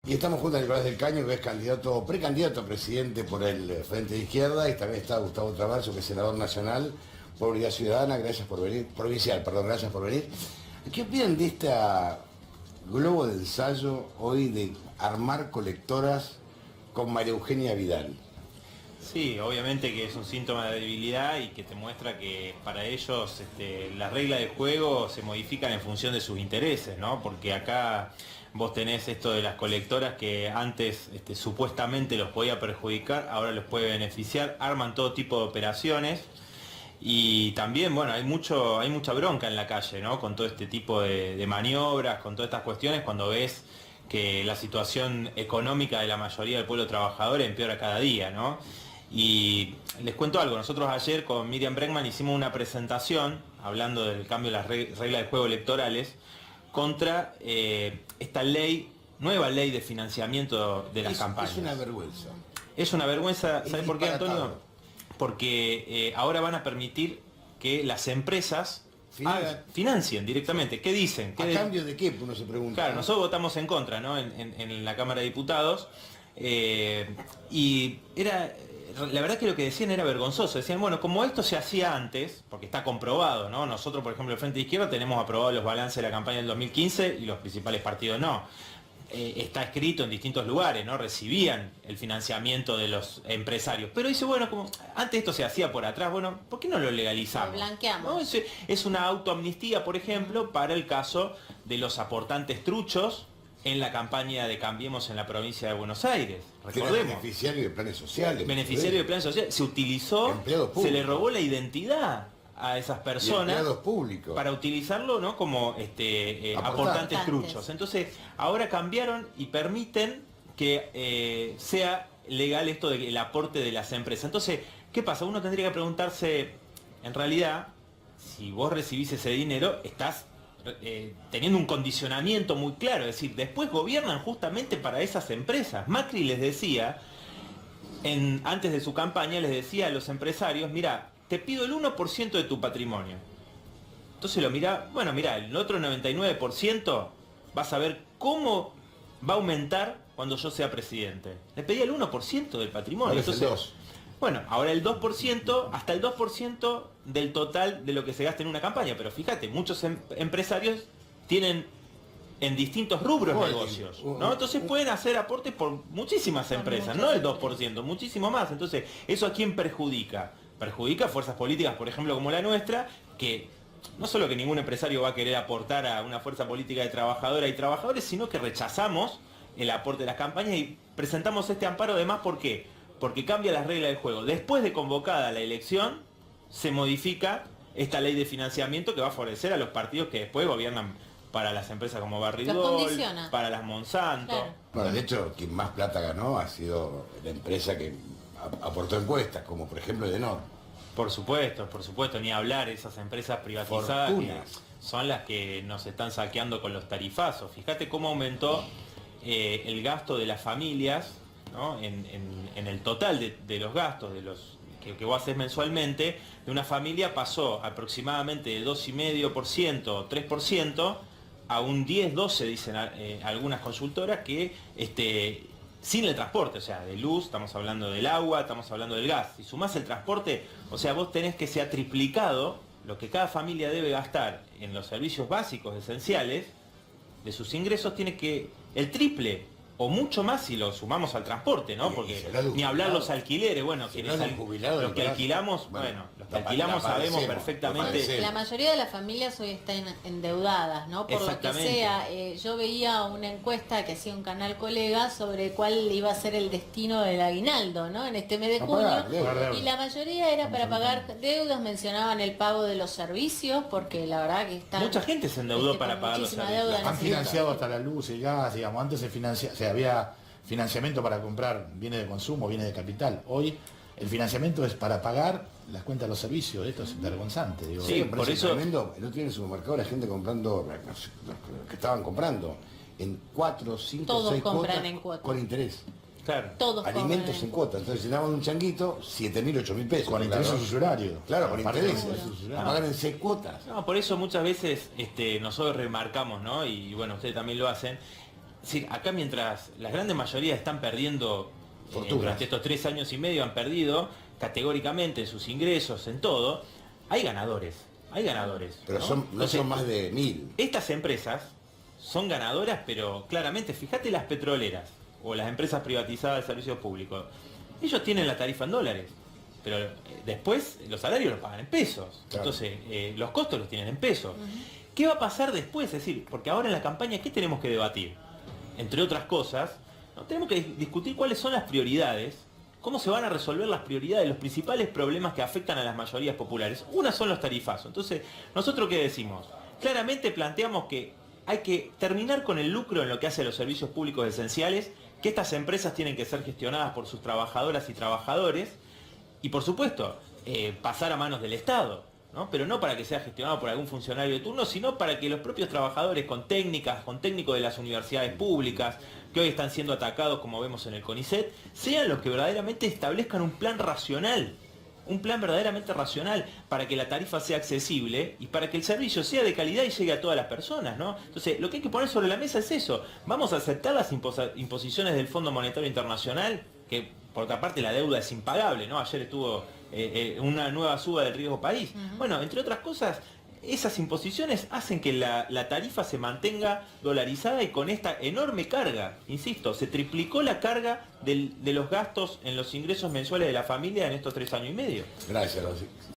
Y estamos junto a Nicolás del Caño, que es candidato, precandidato a presidente por el Frente de Izquierda, y también está Gustavo Traverso, que es senador nacional por Unidad Ciudadana. Gracias por venir, provincial, perdón, gracias por venir. ¿Qué opinan de este globo de ensayo hoy de armar colectoras con María Eugenia Vidal? Sí, obviamente que es un síntoma de debilidad y que te muestra que para ellos las reglas del juego se modifican en función de sus intereses, ¿no? Porque acá vos tenés esto de las colectoras que antes supuestamente los podía perjudicar, ahora los puede beneficiar, arman todo tipo de operaciones y también, bueno, hay mucha bronca en la calle, ¿no? Con todo este tipo de maniobras, con todas estas cuestiones, cuando ves que la situación económica de la mayoría del pueblo trabajador empeora cada día, ¿no? Y les cuento algo, nosotros ayer con Miriam Bregman hicimos una presentación hablando del cambio de las reglas de juego electorales contra esta nueva ley de financiamiento de las campañas. Es una vergüenza. Es una vergüenza, ¿sabes por qué, disparatado. Antonio? Porque ahora van a permitir que las empresas financien directamente. ¿Qué dicen? ¿A cambio de qué? Uno se pregunta. Claro, nosotros votamos en contra, ¿no? En la Cámara de Diputados. Y la verdad que lo que decían era vergonzoso. Decían, bueno, como esto se hacía antes, porque está comprobado, ¿no? Nosotros, por ejemplo, el Frente de Izquierda tenemos aprobados los balances de la campaña del 2015 y los principales partidos no. Está escrito en distintos lugares, ¿no? Recibían el financiamiento de los empresarios. Pero dice, bueno, como antes esto se hacía por atrás, bueno, ¿por qué no lo legalizamos? Lo blanqueamos. ¿No? Es una autoamnistía, por ejemplo, para el caso de los aportantes truchos en la campaña de Cambiemos en la provincia de Buenos Aires. Recordemos. Beneficiario de planes sociales. Beneficiario de planes sociales. Se utilizó, se le robó la identidad a esas personas para utilizarlo, ¿no? Como aportantes truchos. Entonces, ahora cambiaron y permiten que sea legal esto del aporte de las empresas. Entonces, ¿qué pasa? Uno tendría que preguntarse, en realidad, si vos recibís ese dinero, estás teniendo un condicionamiento muy claro, es decir, después gobiernan justamente para esas empresas. Macri les decía, antes de su campaña, les decía a los empresarios, mira, te pido el 1% de tu patrimonio. Entonces lo mira, bueno, mira, el otro 99% vas a ver cómo va a aumentar cuando yo sea presidente. Le pedía el 1% del patrimonio. Ahora Entonces, es el 2. Bueno, ahora el 2%, hasta el 2% del total de lo que se gasta en una campaña. Pero fíjate, muchos empresarios tienen en distintos rubros negocios, ¿no? Entonces pueden hacer aportes por muchísimas empresas, no el 2%, muchísimo más. Entonces, ¿eso a quién perjudica? Perjudica a fuerzas políticas, por ejemplo, como la nuestra, que no solo que ningún empresario va a querer aportar a una fuerza política de trabajadoras y trabajadores, sino que rechazamos el aporte de las campañas y presentamos este amparo además, ¿por qué? Porque cambia las reglas del juego. Después de convocada la elección, se modifica esta ley de financiamiento que va a favorecer a los partidos que después gobiernan para las empresas como Barrigol, para las Monsanto. Claro. Bueno, de hecho, quien más plata ganó ha sido la empresa que aportó encuestas, como por ejemplo Edenor. Por supuesto, ni hablar, esas empresas privatizadas que son las que nos están saqueando con los tarifazos. Fíjate cómo aumentó el gasto de las familias, ¿no? en el total de los gastos que vos haces mensualmente, de una familia pasó aproximadamente de 2,5%, 3%, a un 10-12, dicen algunas consultoras, que sin el transporte, o sea, de luz, estamos hablando del agua, estamos hablando del gas. Si sumás el transporte, o sea, vos tenés que se ha triplicado lo que cada familia debe gastar en los servicios básicos esenciales de sus ingresos, tiene que el triple o mucho más si lo sumamos al transporte, ¿no? Porque ni hablar los alquileres, bueno, los que alquilamos, bueno, los que alquilamos sabemos perfectamente. La mayoría de las familias hoy están endeudadas, ¿no? Por lo que sea. Yo veía una encuesta que hacía un canal colega sobre cuál iba a ser el destino del aguinaldo, ¿no? En este mes de junio. Y la mayoría era para pagar deudas, mencionaban el pago de los servicios, porque la verdad que está... Mucha gente se endeudó para pagar los servicios. Han financiado hasta la luz, el gas, digamos, antes se financia, había financiamiento para comprar bienes de consumo, bienes de capital. Hoy el financiamiento es para pagar las cuentas de los servicios. Esto es vergonzante. Digo. Sí, por eso... Tremendo. El otro día en el supermercado la gente comprando, los que estaban comprando, en 4, 5, 6 cuotas con interés. Claro. Todos alimentos en cuotas. Entonces llenaban un changuito, 7.000, 8.000 pesos. Con interés usuario. Claro, con interés. A pagar en 6 cuotas. No, por eso muchas veces nosotros remarcamos, ¿no? Y bueno, ustedes también lo hacen, Es decir, acá mientras las grandes mayorías están perdiendo, durante estos 3 años y medio han perdido categóricamente en sus ingresos, en todo, hay ganadores. Hay ganadores. Pero ¿no? no son más de 1000. Estas empresas son ganadoras, pero claramente, fíjate las petroleras o las empresas privatizadas de servicios públicos. Ellos tienen la tarifa en dólares, pero después los salarios los pagan en pesos. Claro. Entonces, los costos los tienen en pesos. ¿Qué va a pasar después? Es decir, porque ahora en la campaña, ¿qué tenemos que debatir? Entre otras cosas, ¿no? Tenemos que discutir cuáles son las prioridades, cómo se van a resolver las prioridades, los principales problemas que afectan a las mayorías populares. Una son los tarifazos. Entonces, ¿nosotros qué decimos? Claramente planteamos que hay que terminar con el lucro en lo que hace a los servicios públicos esenciales, que estas empresas tienen que ser gestionadas por sus trabajadoras y trabajadores, y por supuesto, pasar a manos del Estado, ¿no? Pero no para que sea gestionado por algún funcionario de turno, sino para que los propios trabajadores con técnicos de las universidades públicas, que hoy están siendo atacados, como vemos en el CONICET, sean los que verdaderamente establezcan un plan racional, un plan verdaderamente racional para que la tarifa sea accesible y para que el servicio sea de calidad y llegue a todas las personas, ¿no? Entonces, lo que hay que poner sobre la mesa es eso. Vamos a aceptar las imposiciones del Fondo Monetario Internacional, que por otra parte la deuda es impagable, ¿no? Ayer estuvo una nueva suba del riesgo país. Bueno, entre otras cosas, esas imposiciones hacen que la tarifa se mantenga dolarizada y con esta enorme carga, insisto, se triplicó la carga de los gastos en los ingresos mensuales de la familia en estos 3 años y medio. Gracias, Rosy.